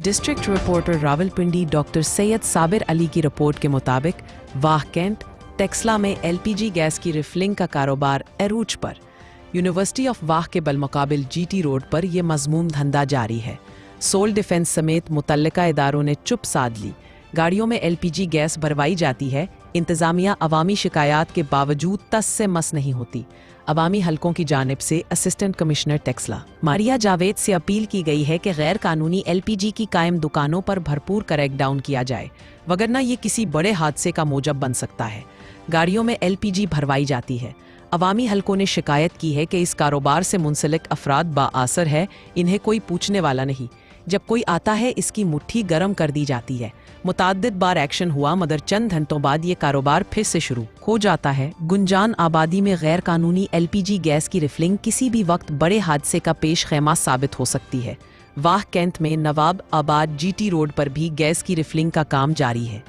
District reporter Rawalpindi doctor Syed Sabir Ali की report के मुताबिक वाह कैंट टेक्सला में एलपीजी गैस की रिफिलिंग का कारोबार एरूज पर। यूनिवर्सिटी ऑफ वाह के बलमुकाबिल जीटी रोड पर यह मजमूम धंधा जारी है। सोल डिफेंस समेत मुतल्लिका इदारों ने चुप साध ली। गाड़ियों में एलपीजी गैस भरवाई जाती है। इंतजामिया अवामी शिकायत के बावजूद तस से मस नहीं होती। अवामी हलकों की जानिब से असिस्टेंट कमिश्नर टेक्सला मारिया जावेद से अपील की गई है कि गैर कानूनी एलपीजी की कायम दुकानों पर भरपूर क्रैकडाउन किया जाए, वगरना ये किसी बड़े हादसे का मोजब बन सकता है। गाड़ियों में एलपीजी भरवाई जाती है। अवामी हलकों ने शिकायत की है कि इस कारोबार से मुंसलिक अफराद बाआसर है, इन्हें कोई पूछने वाला नहीं। जब कोई आता है इसकी मुट्ठी गर्म कर दी जाती है। मुताद्दिद बार एक्शन हुआ मगर चंद घंटों बाद ये कारोबार फिर से शुरू हो जाता है। गुंजान आबादी में गैर कानूनी एलपीजी गैस की रिफिलिंग किसी भी वक्त बड़े हादसे का पेश खैमा साबित हो सकती है। वाह कैंट में नवाब आबाद जीटी रोड पर भी गैस की रिफिलिंग का काम जारी है।